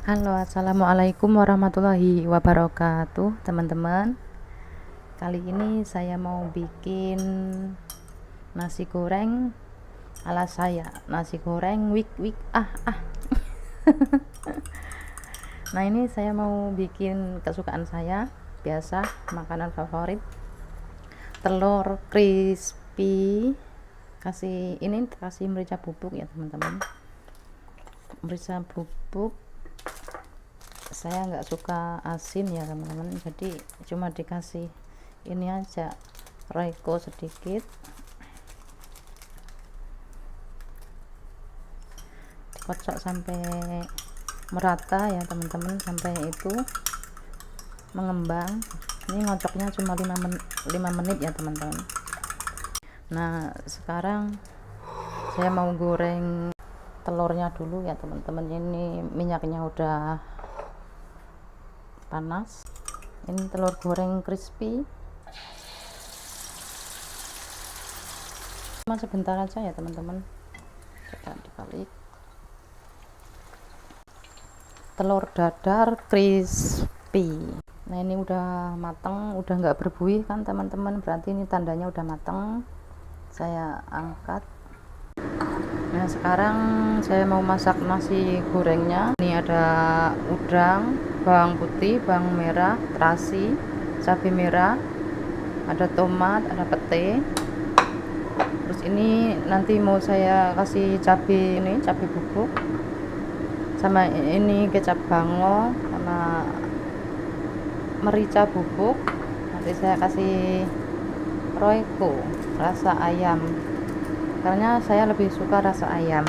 Halo, assalamualaikum warahmatullahi wabarakatuh, teman-teman. Kali ini saya mau bikin nasi goreng ala saya, nasi goreng wik-wik. Nah, ini saya mau bikin kesukaan saya, biasa makanan favorit, telur crispy. Kasih merica bubuk ya, teman-teman. Merica bubuk, saya nggak suka asin ya teman-teman, jadi cuma dikasih ini aja, Royco sedikit, dikocok sampai merata ya teman-teman, sampai itu mengembang. Ini ngocoknya cuma 5 menit ya teman-teman. Nah, sekarang saya mau goreng telurnya dulu ya teman-teman. Ini minyaknya udah panas. Ini telur goreng crispy, cuma sebentar aja ya teman-teman. Coba dibalik. Telur dadar crispy. Nah, ini udah mateng, udah nggak berbuih kan teman-teman, berarti ini tandanya udah mateng. Saya angkat. Nah, sekarang saya mau masak nasi gorengnya. Ini ada udang, bawang putih, bawang merah, terasi, cabai merah, ada tomat, ada pete. Terus ini nanti mau saya kasih cabai bubuk, sama ini kecap bango, sama merica bubuk. Nanti saya kasih Royco rasa ayam, karena saya lebih suka rasa ayam.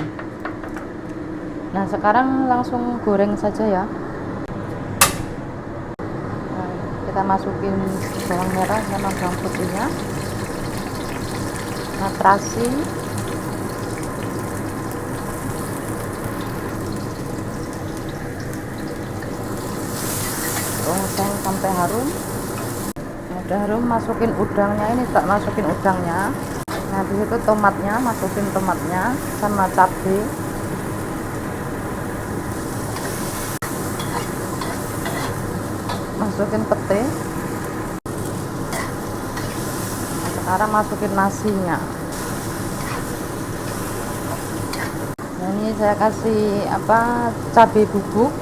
Nah, sekarang langsung goreng saja ya. Nah, kita masukin bawang merah sama bawang putihnya, nah, terasi, gongseng sampai harum. Nah, udah harum, masukin udangnya. Ini tak masukin udangnya. Nah, habis itu tomatnya, masukin tomatnya sama cabai. Masukin pete. Nah, sekarang masukin nasinya. Nah, ini saya kasih cabai bubuk.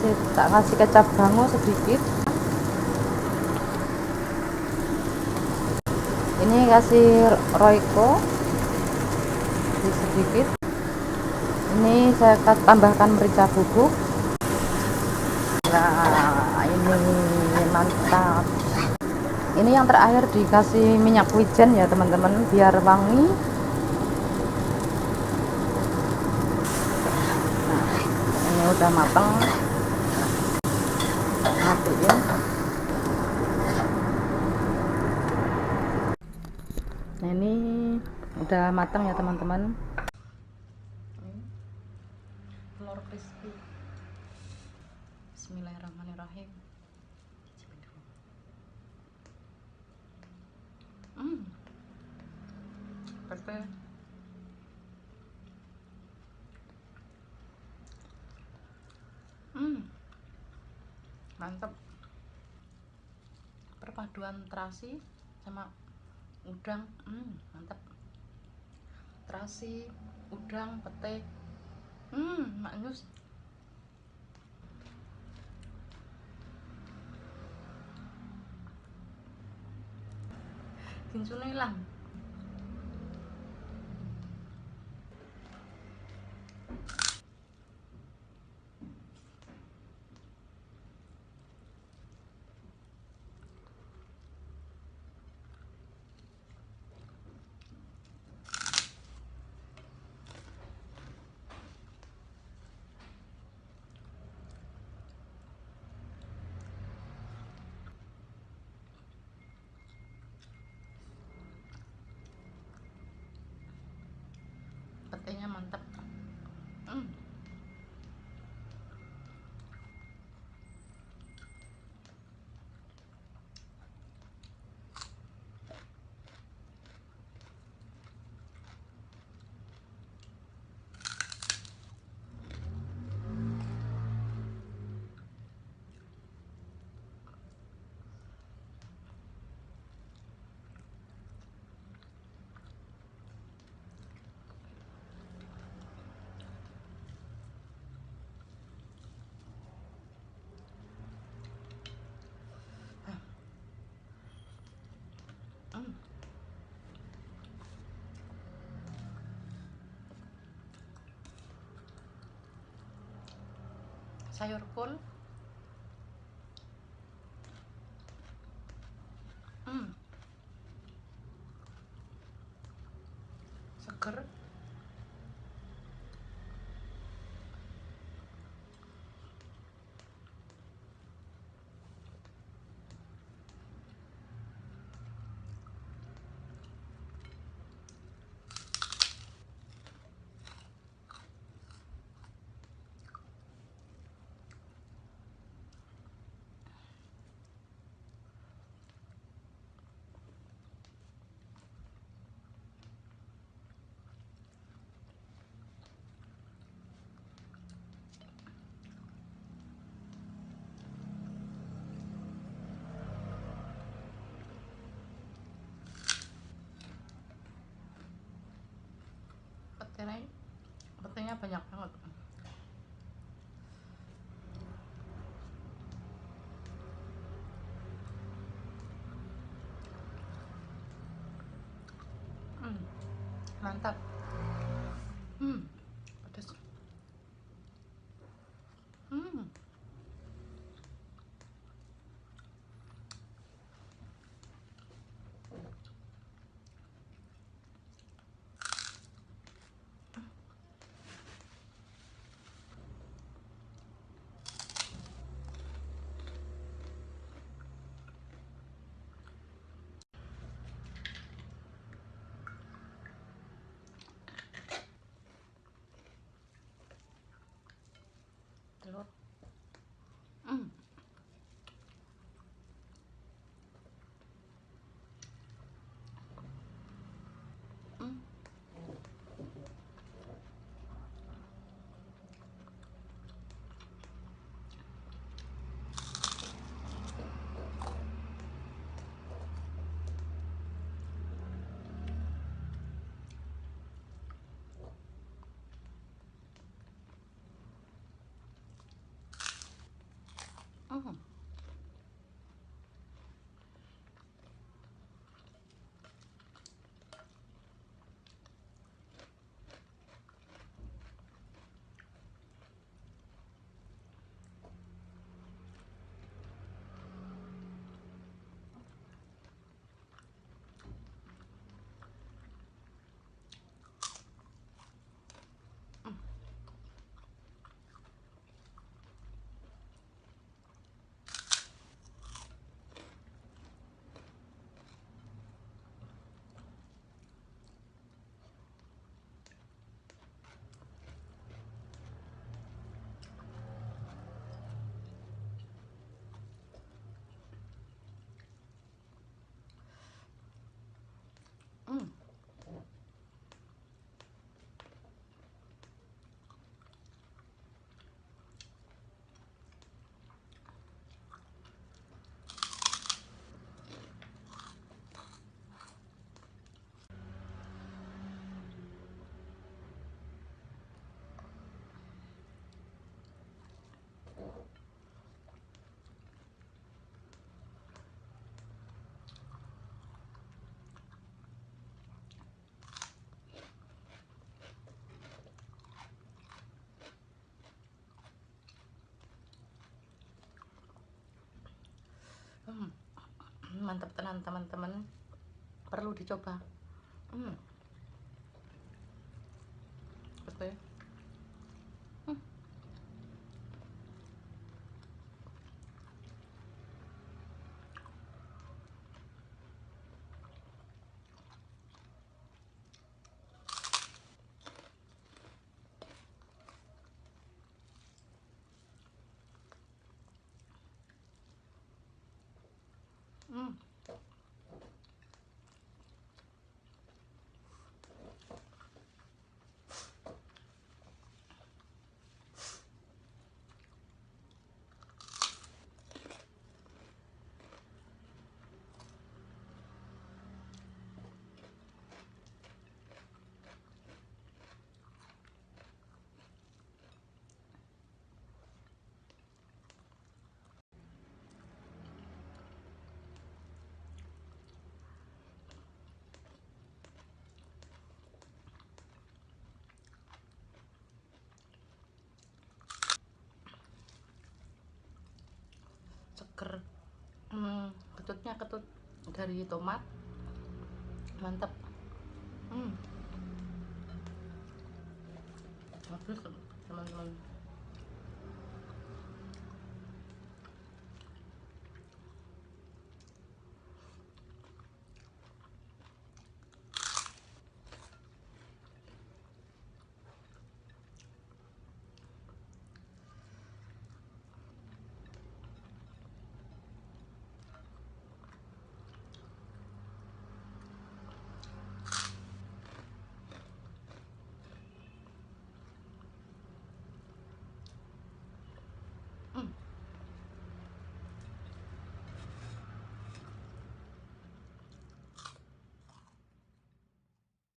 Saya tak kasih kecap bango sedikit. Ini kasih Royco sedikit. Ini saya tambahkan merica bubuk. Nah, ini mantap. Ini yang terakhir dikasih minyak wijen ya teman-teman, biar wangi. Nah, ini udah matang, matiin. Nah, ini udah matang ya teman-teman. Telur crispy. Bismillahirrahmanirrahim. Perfect. Mantap. Perpaduan terasi sama udang, mantap. Terasi, udang, pete, maknyus. Kinsune ilang. sayur kol. Seger. Petirnya banyak banget. Mantap. Pedas. Telur. Mantap tenan teman-teman, perlu dicoba. Betul. seger. Ketutnya ketut dari tomat, mantap. Habis teman-teman.